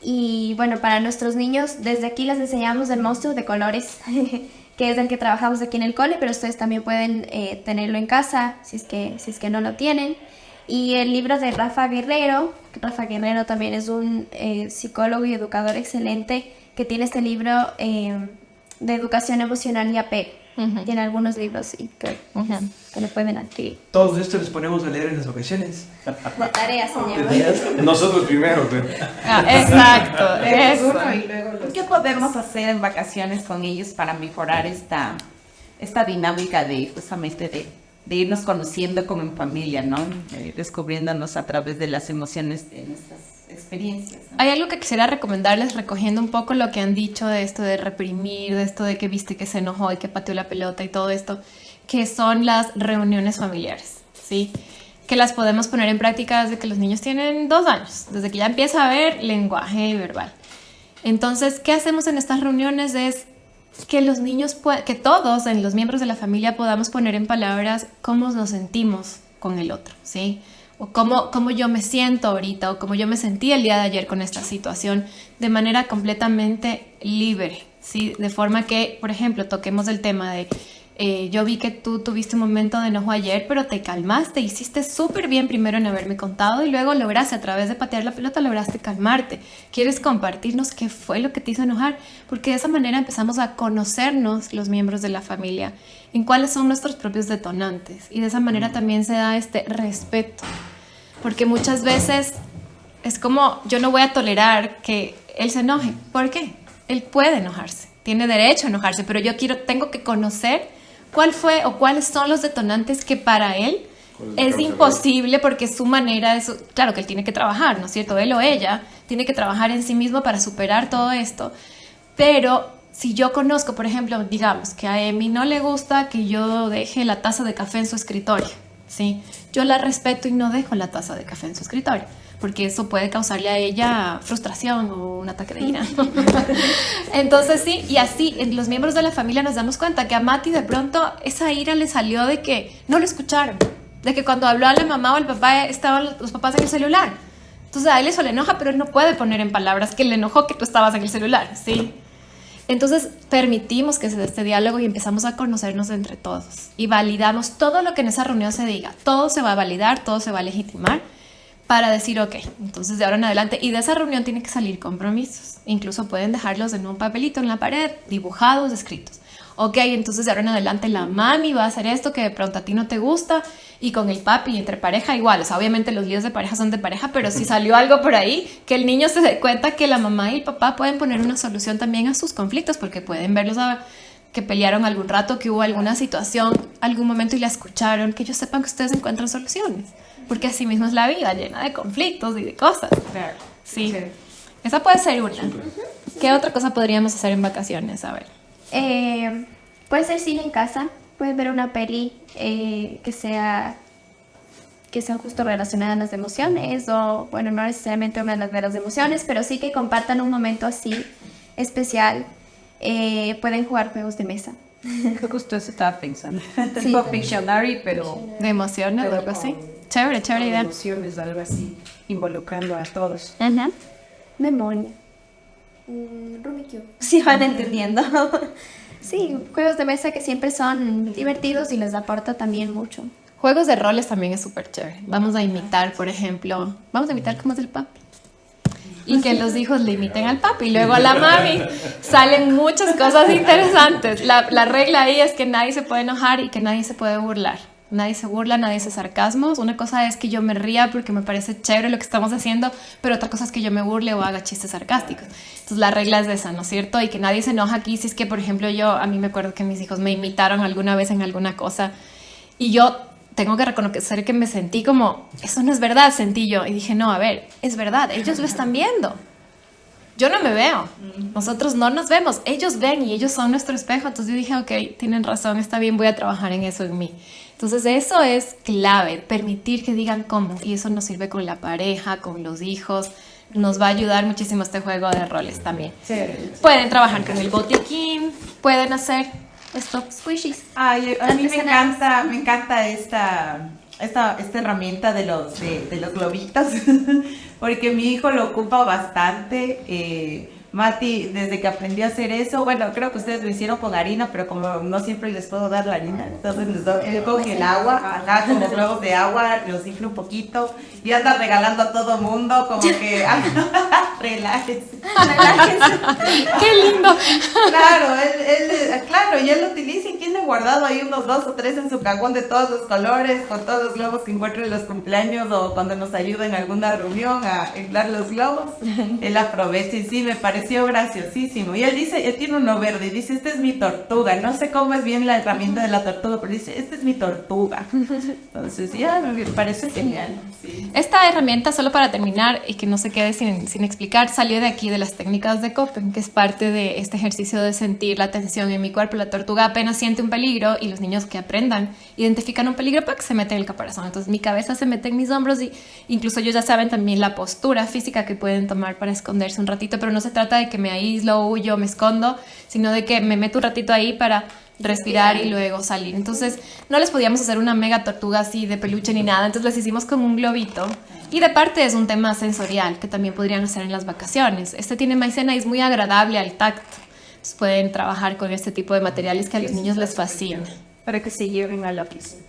Y bueno, para nuestros niños, desde aquí les enseñamos El monstruo de colores, que es el que trabajamos aquí en el cole, pero ustedes también pueden tenerlo en casa si es que no lo tienen. Y el libro de Rafa Guerrero también es un psicólogo y educador excelente, que tiene este libro de educación emocional y apego. Tiene algunos libros que le pueden adquirir.
Todos estos los ponemos a leer en las vacaciones.
De tarea, señor.
Nosotros primero, pero...
Exacto, eso.
¿Qué podemos hacer en vacaciones con ellos para mejorar esta dinámica de justamente de irnos conociendo como en familia, ¿no? Descubriéndonos a través de las emociones de nuestras experiencias, ¿no?
Hay algo que quisiera recomendarles, recogiendo un poco lo que han dicho de esto de reprimir, de esto de que viste que se enojó y que pateó la pelota y todo esto, que son las reuniones familiares, ¿sí? Que las podemos poner en práctica desde que los niños tienen 2 años, desde que ya empieza a haber lenguaje verbal. Entonces, ¿qué hacemos en estas reuniones? Es que los niños, que todos, en los miembros de la familia, podamos poner en palabras cómo nos sentimos con el otro, ¿sí? O cómo yo me siento ahorita, o cómo yo me sentí el día de ayer con esta situación, de manera completamente libre, ¿sí? De forma que, por ejemplo, toquemos el tema de yo vi que tú tuviste un momento de enojo ayer, pero te calmaste, hiciste súper bien primero en haberme contado y luego lograste, a través de patear la pelota, lograste calmarte. ¿Quieres compartirnos qué fue lo que te hizo enojar? Porque de esa manera empezamos a conocernos los miembros de la familia, en cuáles son nuestros propios detonantes. Y de esa manera también se da este respeto. Porque muchas veces es como, yo no voy a tolerar que él se enoje. ¿Por qué? Él puede enojarse, tiene derecho a enojarse, pero tengo que conocer cuál fue o cuáles son los detonantes que para él es imposible, porque su manera es, claro que él tiene que trabajar, ¿no es cierto? Él o ella tiene que trabajar en sí mismo para superar todo esto, pero si yo conozco, por ejemplo, digamos que a Emi no le gusta que yo deje la taza de café en su escritorio, ¿sí? Yo la respeto y no dejo la taza de café en su escritorio, porque eso puede causarle a ella frustración o un ataque de ira. Entonces sí, y así los miembros de la familia nos damos cuenta que a Mati de pronto esa ira le salió de que no lo escucharon, de que cuando habló a la mamá o al papá estaban los papás en el celular. Entonces a él eso le enoja, pero él no puede poner en palabras que le enojó que tú estabas en el celular, ¿sí? Entonces permitimos que se dé este diálogo y empezamos a conocernos entre todos y validamos todo lo que en esa reunión se diga. Todo se va a validar, todo se va a legitimar, para decir, ok, entonces de ahora en adelante, y de esa reunión tienen que salir compromisos. Incluso pueden dejarlos en un papelito en la pared, dibujados, escritos. Ok, entonces de ahora en adelante la mami va a hacer esto que de pronto a ti no te gusta, y con el papi, entre pareja igual. O sea, obviamente los líos de pareja son de pareja, pero si salió algo por ahí, que el niño se dé cuenta que la mamá y el papá pueden poner una solución también a sus conflictos, porque pueden verlos que pelearon algún rato, que hubo alguna situación, algún momento y la escucharon, que ellos sepan que ustedes encuentran soluciones. Porque así mismo es la vida, llena de conflictos y de cosas.
Claro.
Sí. Esa puede ser una. ¿Qué otra cosa podríamos hacer en vacaciones? A ver.
Puede ser cine en casa. Pueden ver una peli que sea justo relacionada a las emociones. O, bueno, no necesariamente una de las emociones, pero sí que compartan un momento así especial. Pueden jugar juegos de mesa.
Justo eso estaba pensando.
Sí.
Tipo Pictionary, pero...
¿De emociones o algo así? Chévere, chévere idea.
emociones, algo así, involucrando a todos.
Ajá. Memoria. Rubik Cube. Sí, van entendiendo. Sí, juegos de mesa que siempre son divertidos y les aporta también mucho.
Juegos de roles también es súper chévere. Vamos a imitar, por ejemplo, cómo es el papi. Y que los hijos le imiten al papi y luego a la mami. Salen muchas cosas interesantes. La regla ahí es que nadie se puede enojar y que nadie se puede burlar. Nadie se burla, nadie hace sarcasmos. Una cosa es que yo me ría porque me parece chévere lo que estamos haciendo, pero otra cosa es que yo me burle o haga chistes sarcásticos. Entonces la regla es esa, ¿no es cierto? Y que nadie se enoja aquí. Si es que, por ejemplo, a mí me acuerdo que mis hijos me imitaron alguna vez en alguna cosa y yo tengo que reconocer que me sentí como, eso no es verdad, sentí yo. Y dije, no, a ver, es verdad, ellos lo están viendo. Yo no me veo, nosotros no nos vemos, ellos ven y ellos son nuestro espejo. Entonces yo dije, ok, tienen razón, está bien, voy a trabajar en eso en mí. Entonces eso es clave, permitir que digan cómo. Y eso nos sirve con la pareja, con los hijos. Nos va a ayudar muchísimo este juego de roles también.
Sí.
Pueden trabajar con el botiquín, pueden hacer estos squishies.
Ay, a mí me encanta esta herramienta de los globitos, porque mi hijo lo ocupa bastante. Mati, desde que aprendió a hacer eso, bueno, creo que ustedes lo hicieron con harina, pero como no siempre les puedo dar la harina, entonces él coge el agua, con los globos de agua, los infla un poquito y anda regalando a todo mundo, como que relájese.
¡Qué lindo!
Claro, y él lo utiliza y tiene guardado ahí unos 2 o 3 en su cajón de todos los colores, con todos los globos que encuentra en los cumpleaños o cuando nos ayuda en alguna reunión a inflar los globos. Él aprovecha y sí, me pareció graciosísimo. Y él dice, él tiene uno verde, y dice, esta es mi tortuga. No sé cómo es bien la herramienta de la tortuga, pero dice, esta es mi tortuga. Entonces, ya me parece genial. Sí.
Esta herramienta, solo para terminar y que no se quede sin explicar, salió de aquí, de las técnicas de Copen, que es parte de este ejercicio de sentir la tensión en mi cuerpo. La tortuga apenas siente un peligro y los niños que aprendan identifican un peligro para que se meten en el caparazón. Entonces mi cabeza se mete en mis hombros y incluso ellos ya saben también la postura física que pueden tomar para esconderse un ratito, pero no se trata de que me aíslo, huyo, me escondo, sino de que me meto un ratito ahí para respirar y luego salir. Entonces no les podíamos hacer una mega tortuga así de peluche ni nada, entonces les hicimos con un globito. Y de parte es un tema sensorial que también podrían hacer en las vacaciones. Este tiene maicena y es muy agradable al tacto. Entonces pueden trabajar con este tipo de materiales que a los niños les fascina.
Para que se lleven a la oficina.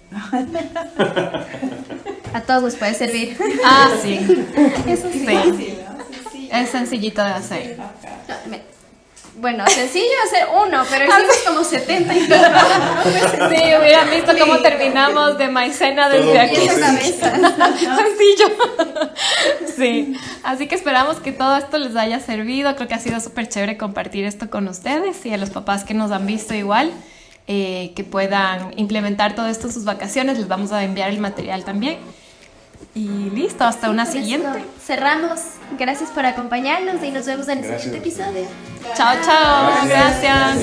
A todos les puede servir.
Ah, sí.
Eso sí.
Sí. Es sencillito de hacer.
Bueno, sencillo hacer uno, pero hicimos como 70 y
Sí, hubieran visto cómo terminamos de maicena desde aquí. Sencillo. Sí, así que esperamos que todo esto les haya servido. Creo que ha sido súper chévere compartir esto con ustedes y a los papás que nos han visto igual, que puedan implementar todo esto en sus vacaciones. Les vamos a enviar el material también. Y listo, hasta una siguiente.
Cerramos. Gracias por acompañarnos y nos vemos en el siguiente episodio.
Chao, chao. Gracias.